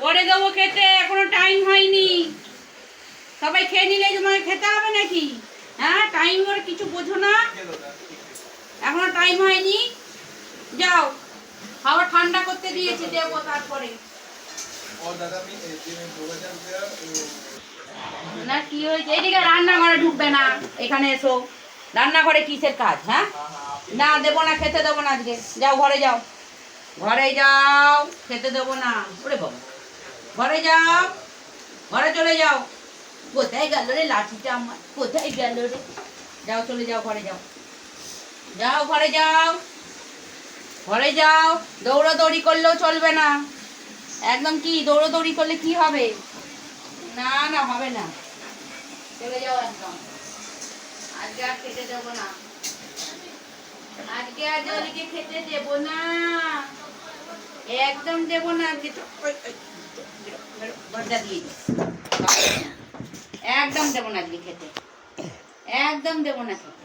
পরে দেবো খেতে, এখনো টাইম হয়নি। সবাই খেয়ে নিলে তোমাকে খেতে হবে নাকি? হ্যাঁ, টাইম ওর কিছু বোঝো না, এখনো টাইম হয়নি। যাও, খাবার ঠান্ডা করতে দিয়েছি, দেবো তারপরে। না কি হয়েছে? এইদিকে রান্নাঘরে ঢুকবে না, এখানে এসো। রান্নাঘরে কিসের কাজ? হ্যাঁ, না দেবো না, খেতে দেবো না আজকে। যাও ঘরে যাও, ঘরে যাও, খেতে দেবো না। ওরে বাবা, ঘরে যাও, ঘরে চলে যাও। কোথায় গেল রে লাঠিটা আমার? কোথায় গেল রে? যাও, চলে যাও, ঘরে যাও, যাও ঘরে যাও, ঘরে যাও। দৌড়াদৌড়ি করলেও চলবে না একদম। কি দৌড়াদৌড়ি করলে কি হবে? না না, হবে না। চলে যাও একদম। আজকে আর খেতে দেবো না, আজকে আর জলিকে খেতে দেবো না, একদম দেবো না আজকে। দরজা দিয়ে দিই। একদম দেবো না আজকে খেতে, একদম দেবো না খেতে।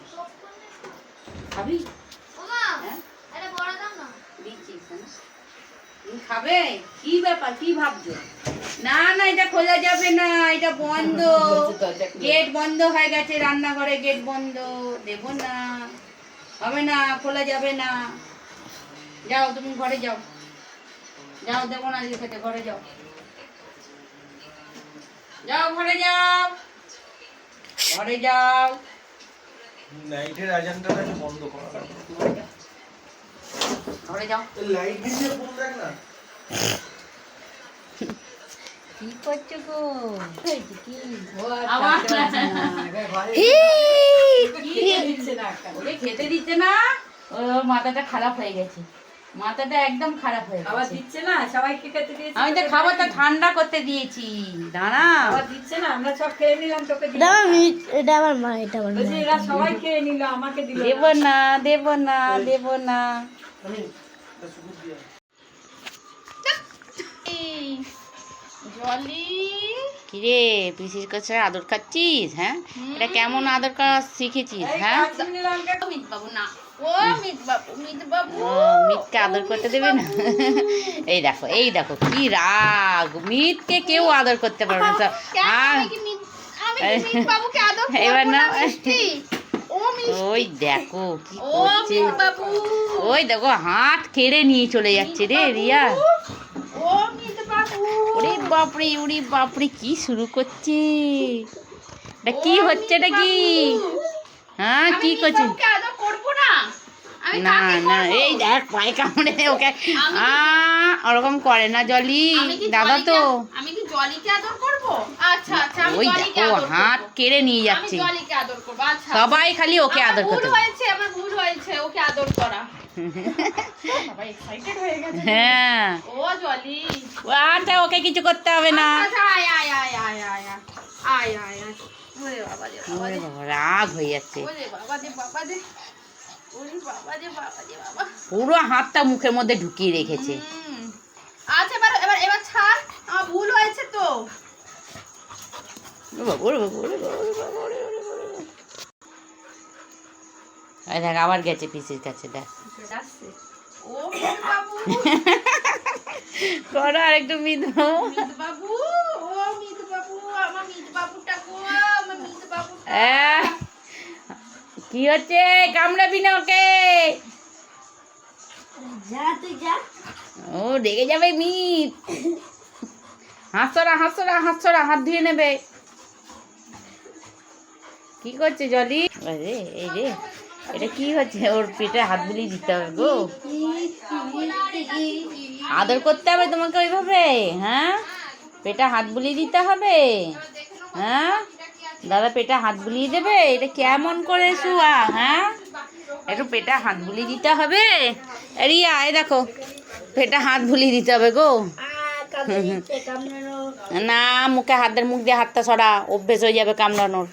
খাবি? তুমি খাবে? কি ব্যাপার, কি ভাবছো? না না, এটা খোলা যাবে না, এটা বন্ধ, গেট বন্ধ হয়ে গেছে, রান্নাঘরে গেট বন্ধ। দেবো না, হবে না, খোলা যাবে না। যাও, তুমি ঘরে যাও, যাও, দেবো না আজকে খেতে। ঘরে যাও, যাও, ঘরে যাও, ঘরে যাও। লাইটের আজানটা বন্ধ করা, ঘরে যাও। লাইট দিয়ে ফোন দেখ না। কি করছো গো? খেতে দিচ্ছে না, ওর মাথাটা খারাপ হয়ে গেছে, মাথাটা একদম খারাপ হয়ে গেছে। আবার দিচ্ছে না, সবাইকে খেতে দিয়েছি। আমি তো খাবারটা ঠান্ডা করতে দিয়েছি, দাঁড়া। আবার দিচ্ছে না, আমরা সব খেয়ে নিলাম, তোকে দিলাম। এটা আমার এটা আমার মা, এটা আমার মা। বলছি এরা সবাই খেয়ে নিল, আমাকে দিল দেব না, দেব না, দেব না। জলি, কিরে পিসির কাছে আদর খাচ্ছিস? হ্যাঁ, এটা কেমন আদর করা শিখেছিস? হ্যাঁ, মিত বাবু না, ও মিত বাবু, মিত বাবু। ও মিতকে আদর করতে দেবে না? এই দেখো, এই দেখো কি রাগ, মিতকে কেউ আদর করতে পারবে না। এবার না, ওই দেখো কি করছে, ওই দেখো হাত কেড়ে নিয়ে চলে যাচ্ছে রে রিয়া। ওরে বাপরে, ওরে বাপরে, কি শুরু করছে? এটা কি হচ্ছে? এটা কি? হ্যাঁ, কি করছে? না না, এই দেখ পায়ে কামড়ে ওকে। ওরকম করে না জলি, দাদা তো। আমি কি জলিকে আদর করব? আচ্ছা আচ্ছা, আমি ওই জলিকে দেখো আদর করব। হাত কেড়ে নিয়ে আমি যাচ্ছে, জলিকে আদর করব। আচ্ছা, সবাই খালি ওকে আদর ভুল করতে। হয়েছে, আমার ভুল হয়েছে, ওকে আদর করা। বাবা এক্সাইটেড হয়ে গেছে। হ্যাঁ, ও জলি, আচ্ছা ওকে কিছু করতে হবে না। আচ্ছা আয় আয় আয় আয় আয় আয় আয় আয় আয়। ওরে বাবা রে বাবা ওরে রে, বাবা, রাগ হয়ে যাচ্ছে, ওরে বাবা রে বাবা রে, ওরে বাবা রে বাবা রে বাবা। পুরো হাতটা মুখের মধ্যে ঢুকিয়ে রেখেছে। আচ্ছা, এবার এবার এবার ছাড়, আমার ভুল হয়েছে তো। ওরে বাবা, ওরে বাবা, ওরে বাবা, ওরে বাবা, ওরে বাবা, ওরে বাবা। এই দেখ আবার গেছে পিসির কাছে, দেখ আসছে। ও মিত বাবু, করো আর একটু মিত মিত বাবু, ও মিত বাবু, আমার মিত বাবুটা গো, আমার মিত বাবুটা। কি হচ্ছে? কামড়াবি না ওকে, যা তুই যা। ও রেগে যাবে মিত। হাসরা হাসরা হাসরা, হাত ধুয়ে নেবে। কি করছে জলি? আরে এই রে, এটা কি হচ্ছে? ওর পেটে হাত বুলিয়ে দিতে হবে গো, আদর করতে হবে তোমাকে ওইভাবে। হ্যাঁ, পেটে হাত বুলিয়ে দিতে হবে। হ্যাঁ, দাদা পেটে হাত বুলিয়ে দেবে? এটা কেমন করে শুয়া? হ্যাঁ, একটু পেটে হাত বুলিয়ে দিতে হবে। রিয়া এই দেখো, পেটে হাত বুলিয়ে দিতে হবে গো। না, মুখে হাতের মুখ দিয়ে হাতটা সরা, অভ্যেস হয়ে যাবে কামড়ানোর।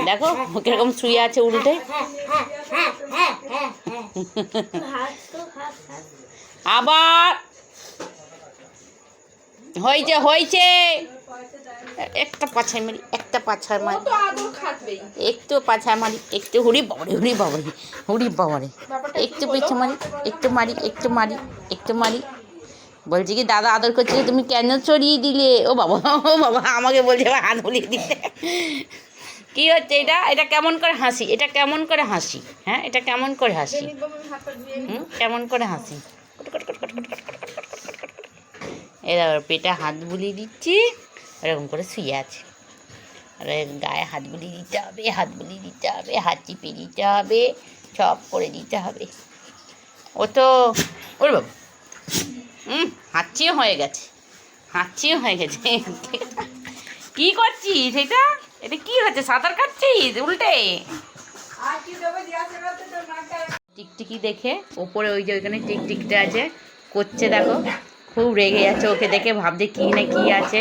দেখো কিরকম শুয়ে আছে উল্টে। আবার হয়েছে হয়েছে, একটা পাছায় মারি, একটা পাছায় মারি, তো আদর খাটবেই। একটু পাছায় মারি, একটু হুড়ি বাবারে, হুড়ি বাবারে, হুড়ি বাবারে, একটু পিছু মারি, একটু মারি, একটু মারি, একটু মারি, বলছি কি দাদা আদর করছিল, তুমি কেন চড়িয়ে দিলে? ও বাবা আমাকে বলছে আবার হাত বুলিয়ে দিতে। কি হচ্ছে এটা? এটা কেমন করে হাসি? এটা কেমন করে হাসি? হ্যাঁ, এটা কেমন করে হাসি? কেমন করে হাসি? এরা পেটে হাত বুলিয়ে দিচ্ছি, এরকম করে শুয়ে আছে। আর গায়ে হাত বুলিয়ে দিতে হবে, হাত বুলিয়ে দিতে হবে, হাত চিপে দিতে হবে, সব করে দিতে হবে। ও তো ওরে বাবা, হাঁচিও হয়ে গেছে, হাঁচিও হয়ে গেছে। কি করছিস এটা? এটা কি হচ্ছে? সাঁতার কাটছিস উল্টে? আর কি দেবে জিজ্ঞাসা করতে তো নাকা টিকটিকি দেখে ওপরে ওই যে ওইখানে টিকটিকিটা আছে, করছে দেখো, খুব রেগে যাচ্ছে ওকে দেখে, ভাবছে কি না কি আছে,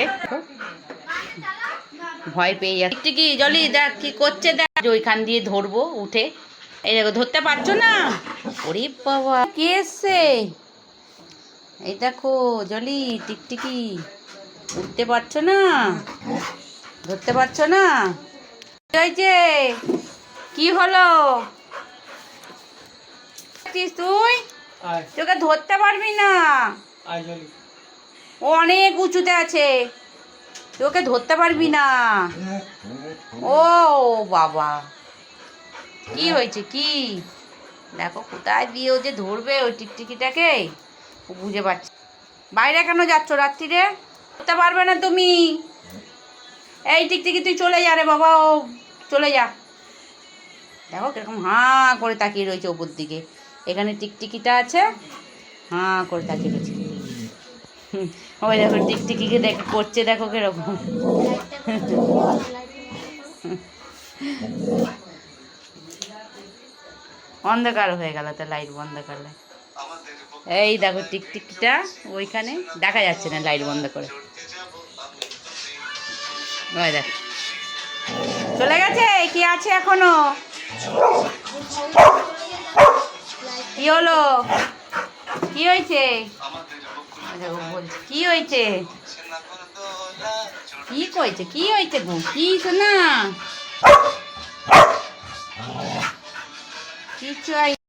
ভয় পেয়ে যাচ্ছে। টিকটিকি জলি দেখ কি করছে, দেখ ওইখান দিয়ে ধরবো উঠে, এই দেখো ধরতে পারছো না? ওরে বাবা, কে এসছে? এই দেখো জলি, টিকটিকি উঠতে পারছো না, ধরতে পারছো না? কি হয়েছে? কি হলো? তুই আয় তোকে ধরতে পারবি না, আয় চলি। ও অনেক উঁচুতে আছে, তোকে ধরতে পারবি না। ও বাবা, কি হয়েছে? কি দেখো কোথায় দিয়ে ও যে ধরবে ওই টিকটিকিটাকে, ও বুঝে পাচ্ছে। বাইরে কেন যাচ্ছ রাত্রিরে? ধরতে পারবে না তুমি। এই টিকটিকি তুই চলে যা রে বাবা, ও চলে যা। দেখো কিরকম হাঁ করে তাকিয়ে রয়েছে ওপর দিকে, এখানে টিকটিকিটা আছে, হাঁ করে তাকিয়ে রয়েছে। ওই দেখো টিকটিকিকে দেখো করছে, দেখো কিরকম। অন্ধকার হয়ে গেল তো, লাইট বন্ধ করলে। এই দেখো টিকটিকিটা ওইখানে দেখা যাচ্ছে না লাইট বন্ধ করে। ওই দেখ চলে গেছে, কি আছে এখনো? কি হলো? কি হয়েছে? কি হয়েছে? কি কইছে? কি হয়েছে গো? কি শোনা? কিছু